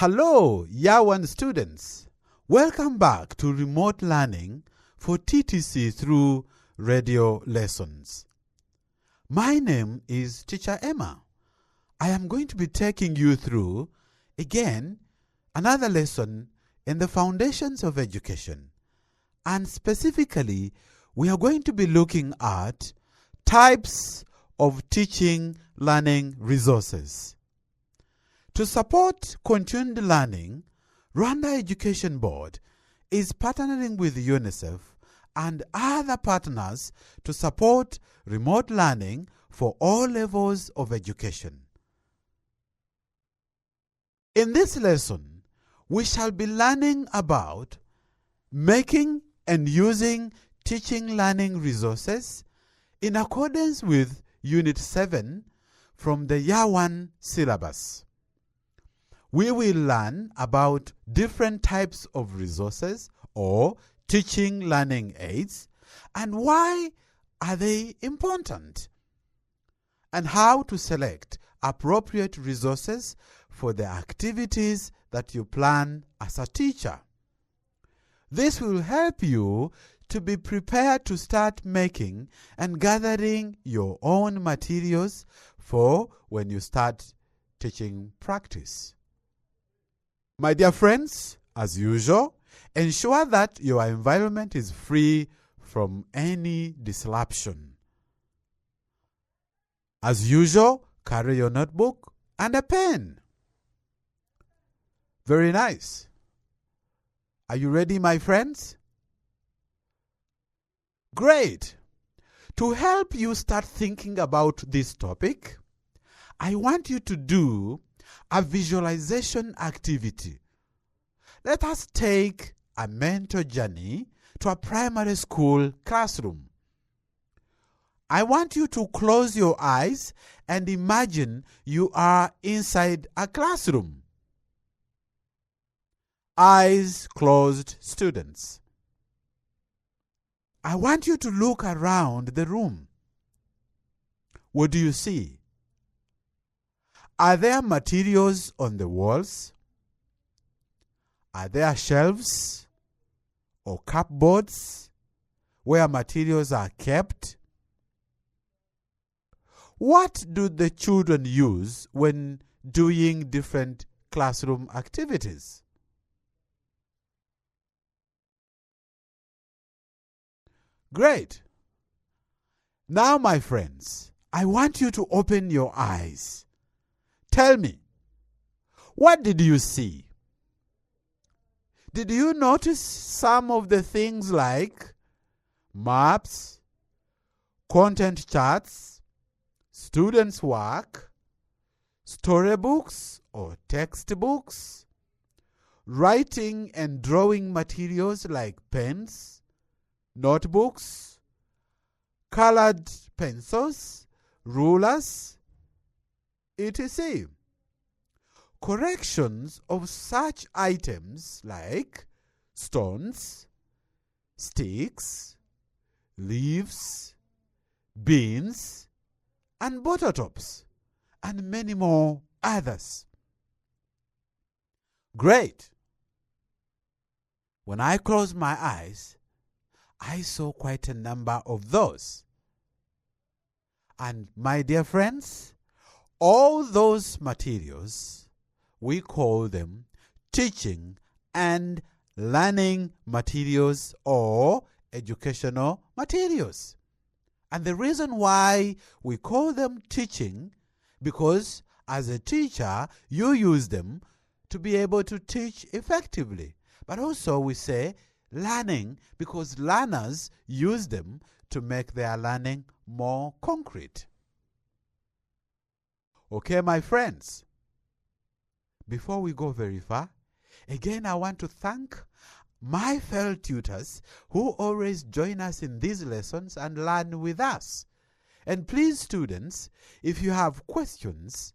Hello, Year 1 students. Welcome back to remote learning for TTC through radio lessons. My name is Teacher Emma. I am going to be taking you through, again, another lesson in the foundations of education. And specifically, we are going to be looking at types of teaching learning resources. To support continued learning, Rwanda Education Board is partnering with UNICEF and other partners to support remote learning for all levels of education. In this lesson, we shall be learning about making and using teaching learning resources in accordance with UNIT7 from the Year 1 syllabus. We will learn about different types of resources or teaching learning aids and why are they important, and how to select appropriate resources for the activities that you plan as a teacher. This will help you to be prepared to start making and gathering your own materials for when you start teaching practice. My dear friends, as usual, ensure that your environment is free from any disruption. As usual, carry your notebook and a pen. Very nice. Are you ready, my friends? Great. To help you start thinking about this topic, I want you to do a visualization activity. Let us take a mental journey to a primary school classroom. I want you to close your eyes and imagine you are inside a classroom. Eyes closed, students. I want you to look around the room. What do you see? Are there materials on the walls? Are there shelves or cupboards where materials are kept? What do the children use when doing different classroom activities? Great. Now, my friends, I want you to open your eyes. Tell me, what did you see? Did you notice some of the things like maps, content charts, students' work, storybooks or textbooks, writing and drawing materials like pens, notebooks, colored pencils, rulers, etc. Corrections of such items like stones, sticks, leaves, beans, and bottle tops, and many more others. Great. When I closed my eyes, I saw quite a number of those. And my dear friends, all those materials, we call them teaching and learning materials or educational materials. And the reason why we call them teaching, because as a teacher, you use them to be able to teach effectively. But also we say learning, because learners use them to make their learning more concrete. Okay, my friends, before we go very far, again I want to thank my fellow tutors who always join us in these lessons and learn with us. And please, students, if you have questions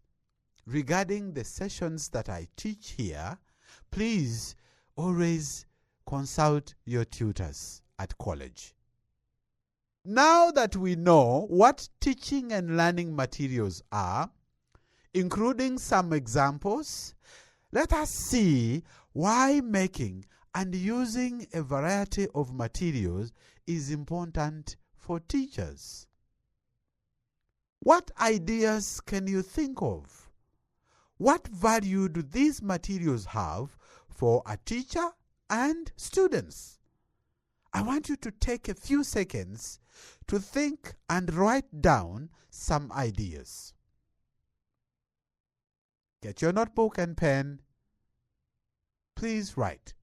regarding the sessions that I teach here, please always consult your tutors at college. Now that we know what teaching and learning materials are, including some examples, Let us see why making and using a variety of materials is important for teachers. What ideas can you think of? What value do these materials have for a teacher and students? I want you to take a few seconds to think and write down some ideas. Get your notebook and pen. Please write.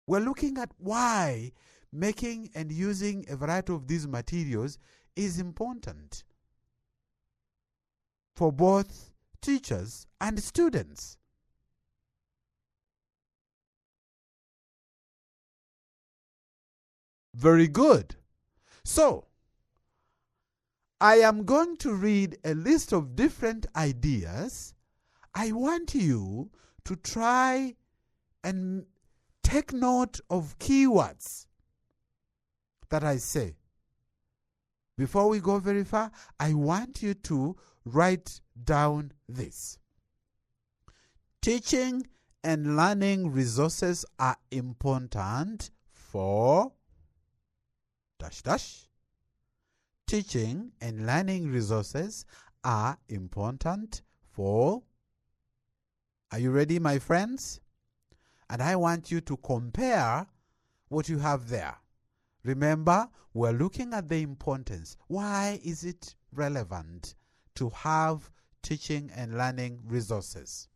We're looking at why making and using a variety of these materials is important for both teachers and students. Very good. So, I am going to read a list of different ideas. I want you to try and take note of keywords that I say. Before we go very far, I want you to write down this. Teaching and learning resources are important for ... Teaching and learning resources are important for... Are you ready, my friends? And I want you to compare what you have there. Remember, we're looking at the importance. Why is it relevant to have teaching and learning resources?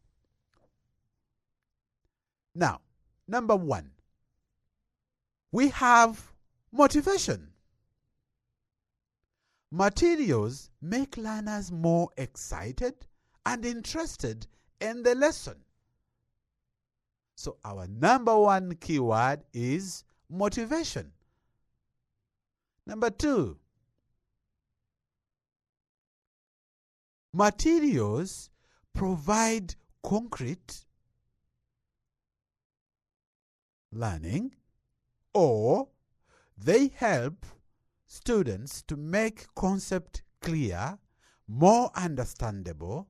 Now, number one, we have motivation. Materials make learners more excited and interested in the lesson. So our number one keyword is motivation. Number two, materials provide concrete learning, or they help students to make concept clear, more understandable,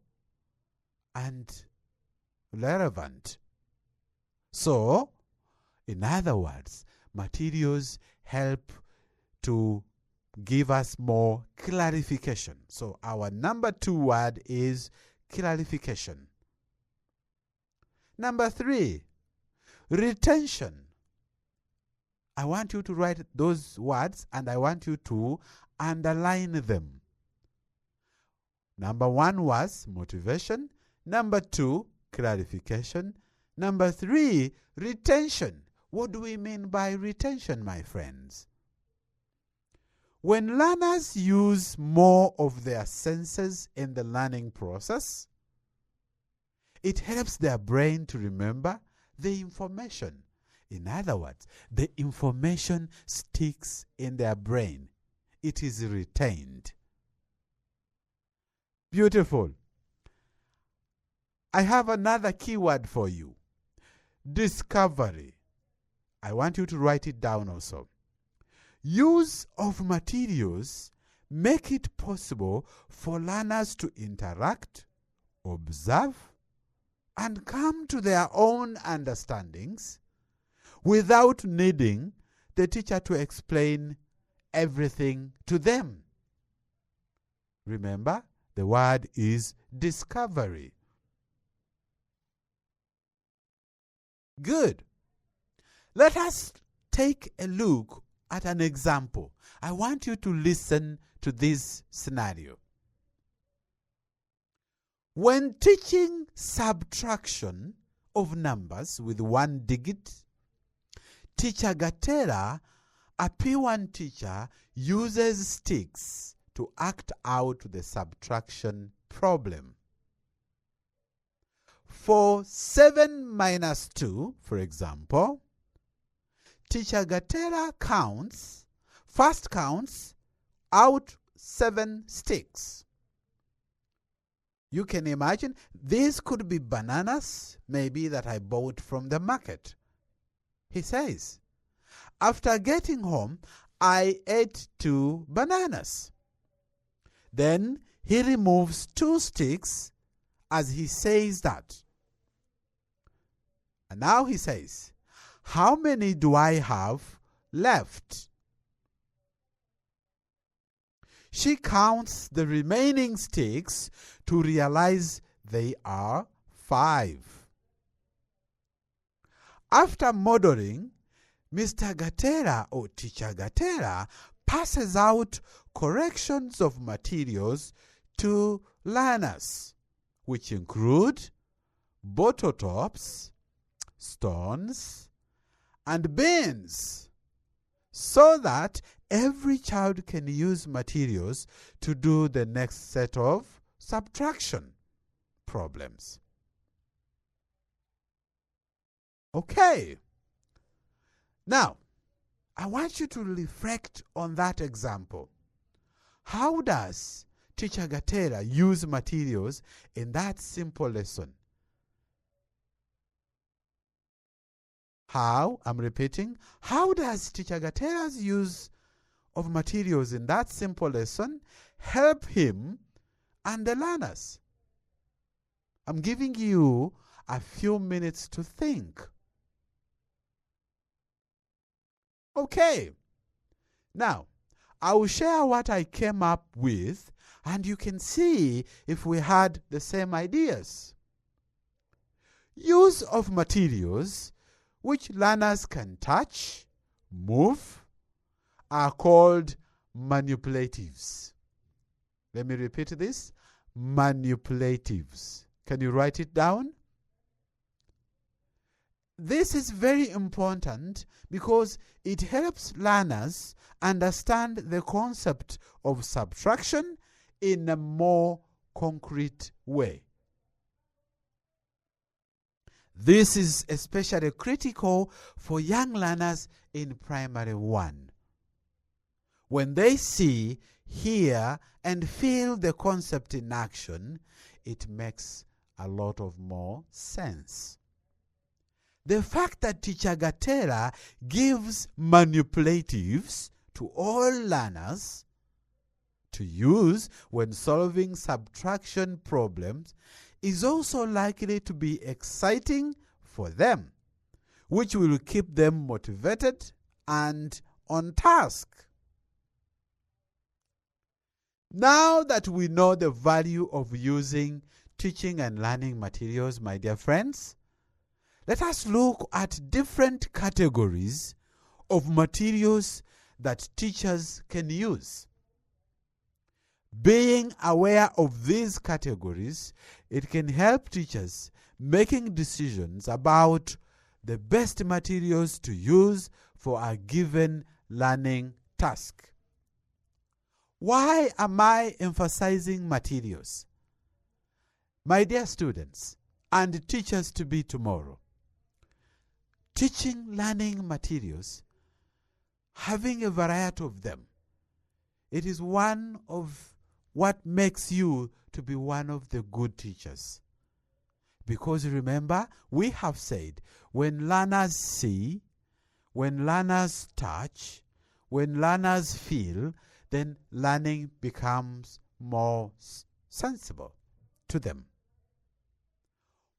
and relevant. So, in other words, materials help to give us more clarification. So our number two word is clarification. Number three, retention. I want you to write those words and I want you to underline them. Number one was motivation. Number two, clarification. Number three, retention. What do we mean by retention, my friends? When learners use more of their senses in the learning process, it helps their brain to remember the information. In other words, the information sticks in their brain. It is retained. Beautiful. I have another keyword for you. Discovery. I want you to write it down also. Use of materials make it possible for learners to interact, observe, and come to their own understandings without needing the teacher to explain everything to them. Remember, the word is discovery. Good. Let us take a look at an example. I want you to listen to this scenario. When teaching subtraction of numbers with one digit, Teacher Gatera, a P1 teacher, uses sticks to act out the subtraction problem. For 7 minus 2, for example, Teacher Gatera first counts out 7 sticks. You can imagine, these could be bananas, maybe that I bought from the market. He says, after getting home, I ate 2 bananas. Then he removes 2 sticks as he says that. And now he says, how many do I have left? She counts the remaining sticks to realize they are 5. After modeling, Mr. Gatera or Teacher Gatera passes out corrections of materials to learners, which include bottle tops, stones, and bins, so that every child can use materials to do the next set of subtraction problems. Okay. Now, I want you to reflect on that example. How does Teacher Gatera use materials in that simple lesson? How? I'm repeating. How does Teacher Gatera's use of materials in that simple lesson help him and the learners? I'm giving you a few minutes to think. Okay. Now, I will share what I came up with, and you can see if we had the same ideas. Use of materials which learners can touch, move, are called manipulatives. Let me repeat this. Manipulatives. Can you write it down? This is very important because it helps learners understand the concept of subtraction in a more concrete way. This is especially critical for young learners in primary 1. When they see, hear, and feel the concept in action, it makes a lot of more sense. The fact that Teacher Gatera gives manipulatives to all learners to use when solving subtraction problems is also likely to be exciting for them, which will keep them motivated and on task. Now that we know the value of using teaching and learning materials, my dear friends, let us look at different categories of materials that teachers can use. Being aware of these categories, it can help teachers making decisions about the best materials to use for a given learning task. Why am I emphasizing materials? My dear students and teachers to be tomorrow, teaching learning materials, having a variety of them, it is one of what makes you to be one of the good teachers. Because remember, we have said, when learners see, when learners touch, when learners feel, then learning becomes more sensible to them.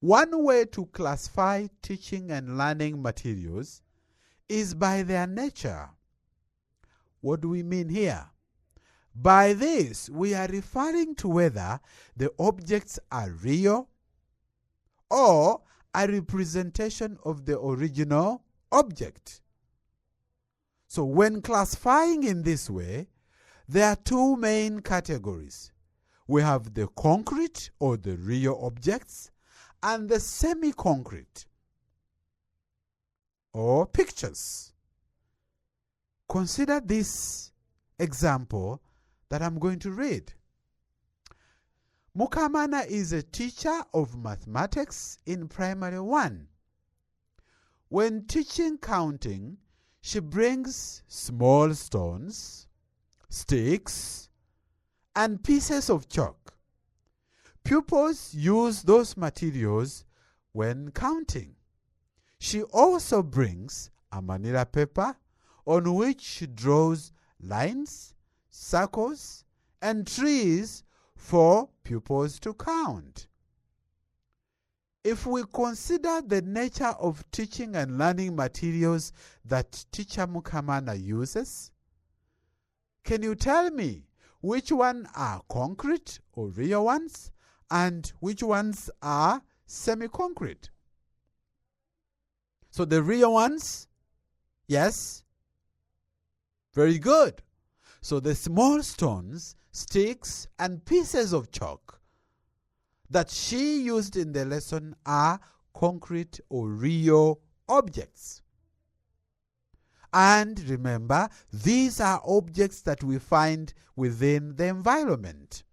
One way to classify teaching and learning materials is by their nature. What do we mean here? By this, we are referring to whether the objects are real or a representation of the original object. So when classifying in this way, there are two main categories. We have the concrete or the real objects and the semi-concrete or pictures. Consider this example that I'm going to read. Mukamana is a teacher of mathematics in primary 1. When teaching counting, she brings small stones, sticks, and pieces of chalk. Pupils use those materials when counting. She also brings a manila paper on which she draws lines, circles, and trees for pupils to count. If we consider the nature of teaching and learning materials that teacher Mukamana uses, can you tell me which ones are concrete or real ones and which ones are semi-concrete? So the real ones, yes, very good. So the small stones, sticks, and pieces of chalk that she used in the lesson are concrete or real objects. And remember, these are objects that we find within the environment.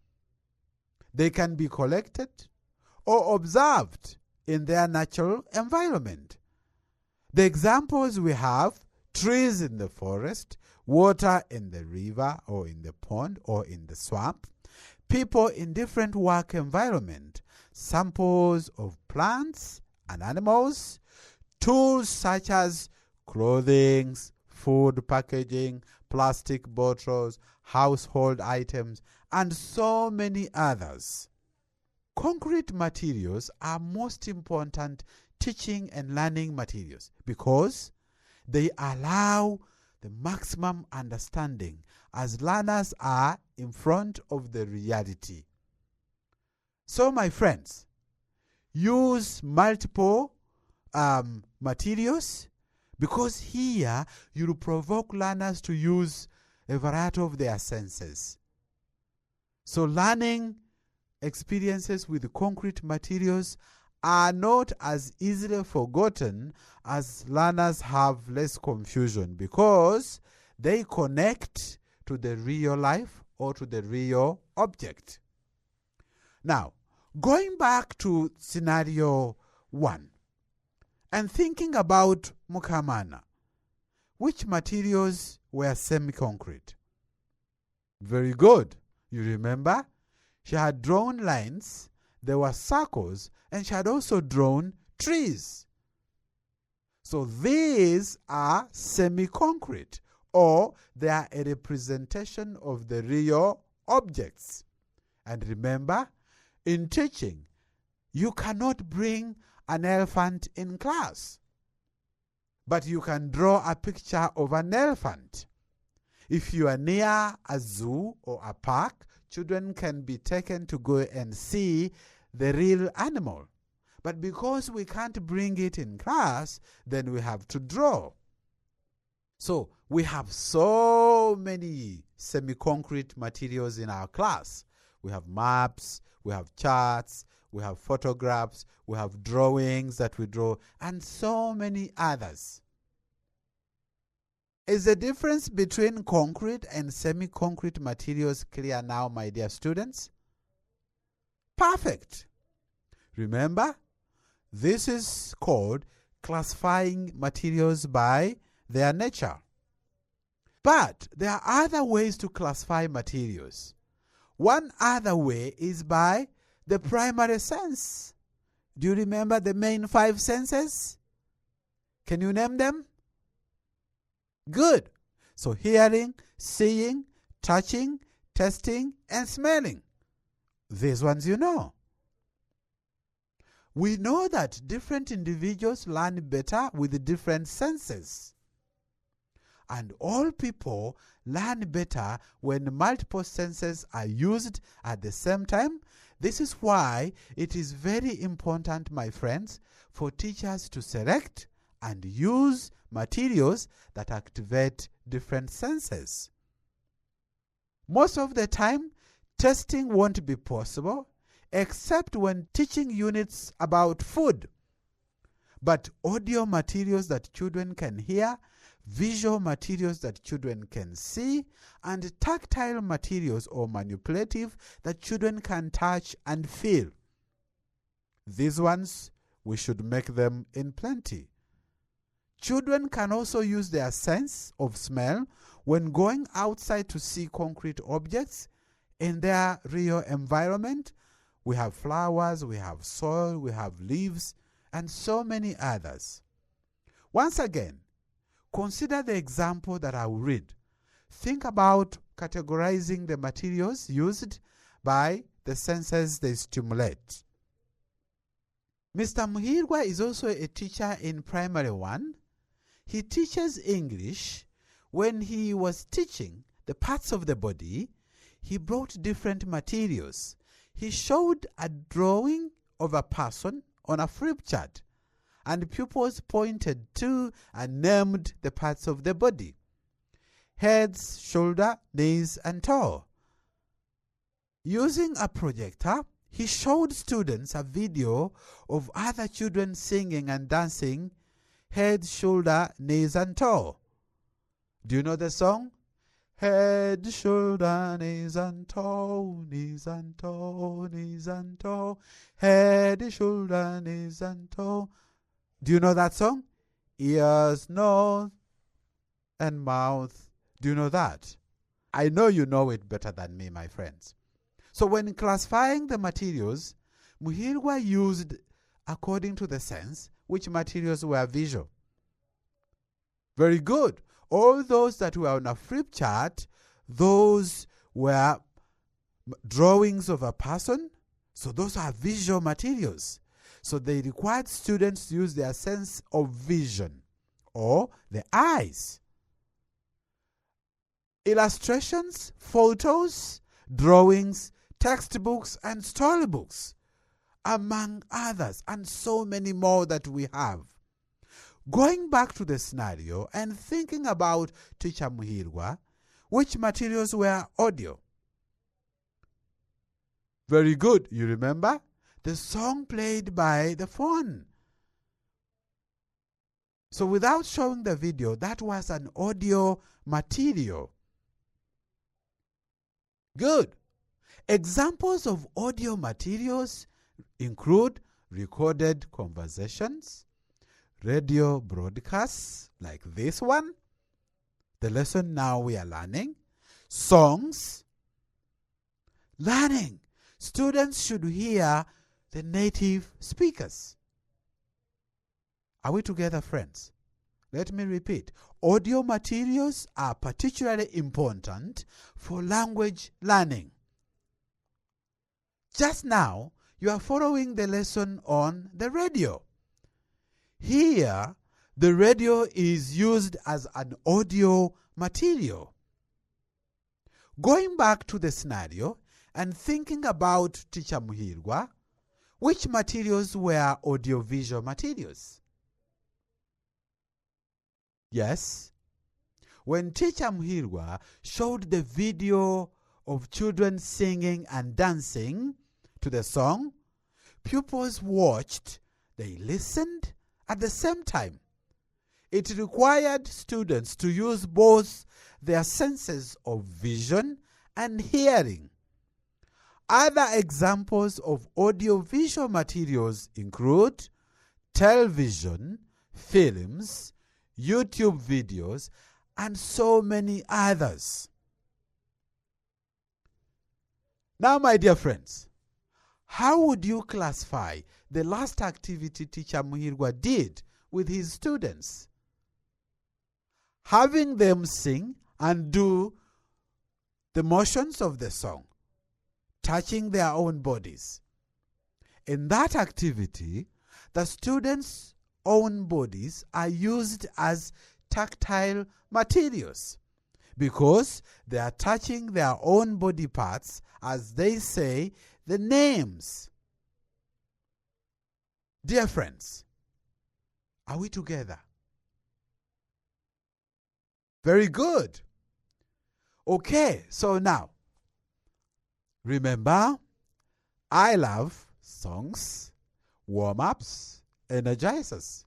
They can be collected or observed in their natural environment. The examples we have: trees in the forest, water in the river or in the pond or in the swamp, people in different work environment, samples of plants and animals, tools such as clothing, food packaging, plastic bottles, household items, and so many others. Concrete materials are most important teaching and learning materials because they allow the maximum understanding as learners are in front of the reality. So, my friends, use multiple materials, because here you will provoke learners to use a variety of their senses. So learning experiences with concrete materials are not as easily forgotten as learners have less confusion, because they connect to the real life or to the real object. Now, going back to scenario 1 and thinking about Mukamana, which materials were semi-concrete? Very good. You remember? She had drawn lines, there were circles, and she had also drawn trees. So these are semi-concrete, or they are a representation of the real objects. And remember, in teaching, you cannot bring an elephant in class, but you can draw a picture of an elephant. If you are near a zoo or a park, children can be taken to go and see the real animal. But because we can't bring it in class, then we have to draw. So we have so many semi-concrete materials in our class. We have maps, we have charts, we have photographs, we have drawings that we draw, and so many others. Is the difference between concrete and semi-concrete materials clear now, my dear students? Perfect. Remember, this is called classifying materials by their nature. But there are other ways to classify materials. One other way is by the primary sense. Do you remember the main 5 senses? Can you name them? Good. So hearing, seeing, touching, tasting, and smelling. These ones you know. We know that different individuals learn better with different senses. And all people learn better when multiple senses are used at the same time. This is why it is very important, my friends, for teachers to select and use materials that activate different senses. Most of the time, testing won't be possible, except when teaching units about food. But audio materials that children can hear, visual materials that children can see, and tactile materials or manipulative that children can touch and feel. These ones, we should make them in plenty. Children can also use their sense of smell when going outside to see concrete objects in their real environment. We have flowers, we have soil, we have leaves, and so many others. Once again, consider the example that I will read. Think about categorizing the materials used by the senses they stimulate. Mr. Muhirwa is also a teacher in primary 1. He teaches English. When he was teaching the parts of the body, he brought different materials. He showed a drawing of a person on a flip chart, and pupils pointed to and named the parts of the body: heads, shoulder, knees, and toe. Using a projector, he showed students a video of other children singing and dancing: head, shoulder, knees, and toe. Do you know the song? Head, shoulder, knees, and toe, knees, and toe, knees, and toe. Head, shoulder, knees, and toe. Do you know that song? Ears, nose, and mouth. Do you know that? I know you know it better than me, my friends. So when classifying the materials, Muhirwa used according to the sense which materials were visual. Very good. All those that were on a flip chart, those were drawings of a person. So those are visual materials. So they required students to use their sense of vision, or the eyes. Illustrations, photos, drawings, textbooks, and storybooks, among others, and so many more that we have. Going back to the scenario and thinking about Teacher Muhirwa, which materials were audio? Very good. You remember? The song played by the phone. So without showing the video, that was an audio material. Good. Examples of audio materials include recorded conversations, radio broadcasts like this one, the lesson now we are learning, songs. Learning. Students should hear the native speakers. Are we together, friends? Let me repeat. Audio materials are particularly important for language learning. Just now, you are following the lesson on the radio. Here, the radio is used as an audio material. Going back to the scenario and thinking about Teacher Muhirwa, which materials were audiovisual materials? Yes. When Teacher Muhirwa showed the video of children singing and dancing to the song, pupils watched, they listened at the same time. It required students to use both their senses of vision and hearing. Other examples of audiovisual materials include television, films, YouTube videos, and so many others. Now, my dear friends, how would you classify the last activity Teacher Muhirwa did with his students? Having them sing and do the motions of the song, touching their own bodies. In that activity, the students' own bodies are used as tactile materials because they are touching their own body parts as they say the names. Dear friends, are we together? Very good. Okay, so now, remember, I love songs, warm-ups, energizers.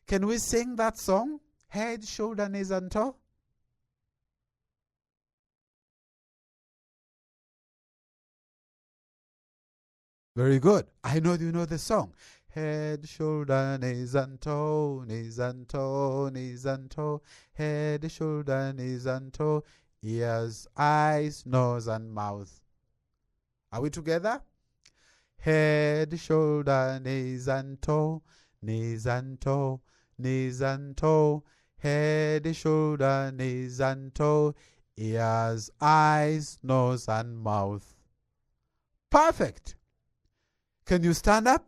Can we sing that song? Head, shoulder, knees, and toe? Very good. I know you know the song. Head, shoulder, knees, and toe, knees, and toe, knees, and toe. Head, shoulder, knees, and toe. Ears, eyes, nose, and mouth. Are we together? Head, shoulder, knees, and toe, knees, and toe, knees, and toe. Head, shoulder, knees, and toe. Ears, eyes, nose, and mouth. Perfect. Can you stand up?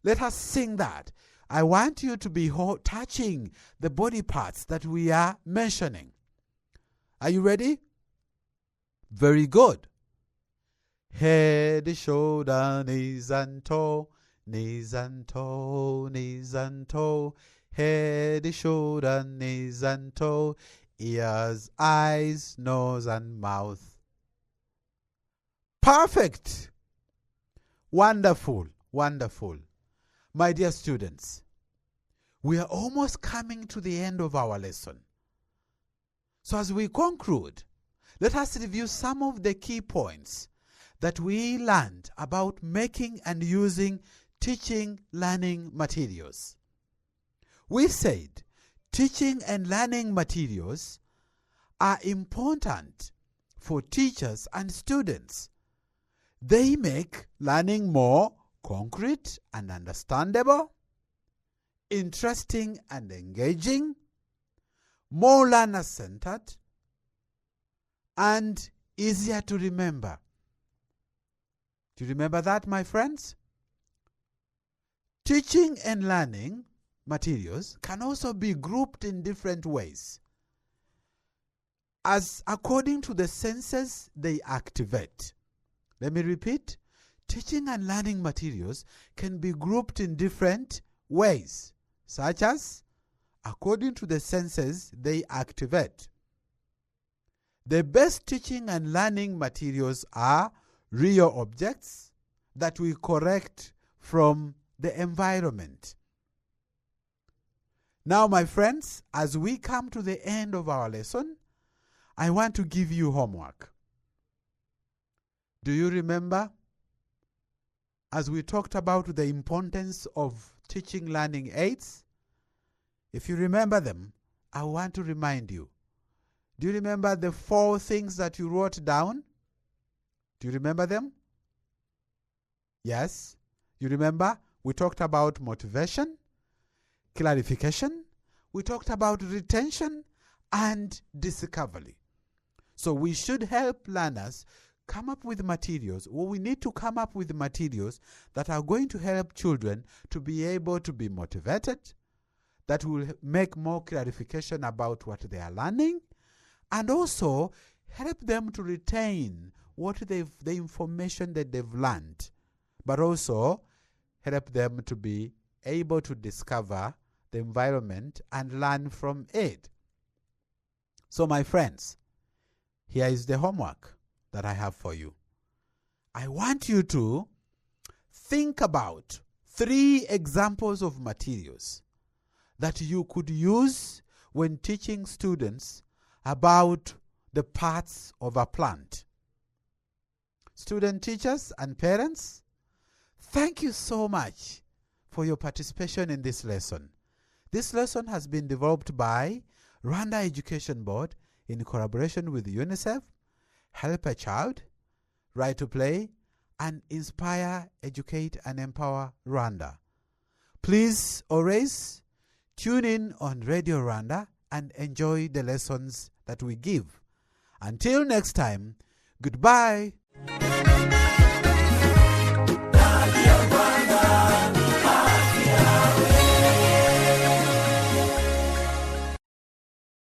Let us sing that. I want you to be touching the body parts that we are mentioning. Are you ready? Very good. Head, shoulder, knees and toe, knees and toe, knees and toe. Head, shoulder, knees and toe, ears, eyes, nose and mouth. Perfect. Wonderful, wonderful. My dear students, we are almost coming to the end of our lesson. So as we conclude, let us review some of the key points that we learned about making and using teaching learning materials. We said teaching and learning materials are important for teachers and students. They make learning more concrete and understandable, interesting and engaging, more learner-centered, and easier to remember. Do you remember that, my friends? Teaching and learning materials can also be grouped in different ways, as according to the senses they activate. Let me repeat. Teaching and learning materials can be grouped in different ways, such as according to the senses they activate. The best teaching and learning materials are real objects that we collect from the environment. Now, my friends, as we come to the end of our lesson, I want to give you homework. Do you remember, as we talked about the importance of teaching learning aids? If you remember them, I want to remind you. Do you remember the 4 things that you wrote down? Do you remember them? Yes? You remember? We talked about motivation, clarification, we talked about retention, and discovery. So we should help learners come up with materials, or we need to come up with materials that are going to help children to be able to be motivated, that will make more clarification about what they are learning, and also help them to retain the information that they've learned, but also help them to be able to discover the environment and learn from it. So, my friends, here is the homework that I have for you. I want you to think about 3 examples of materials that you could use when teaching students about the parts of a plant. Student teachers and parents, thank you so much for your participation in this lesson. This lesson has been developed by Rwanda Education Board in collaboration with UNICEF, Help a Child, Right to Play, and Inspire, Educate, and Empower Rwanda. Please always tune in on Radio Rwanda and enjoy the lessons that we give. Until next time, goodbye.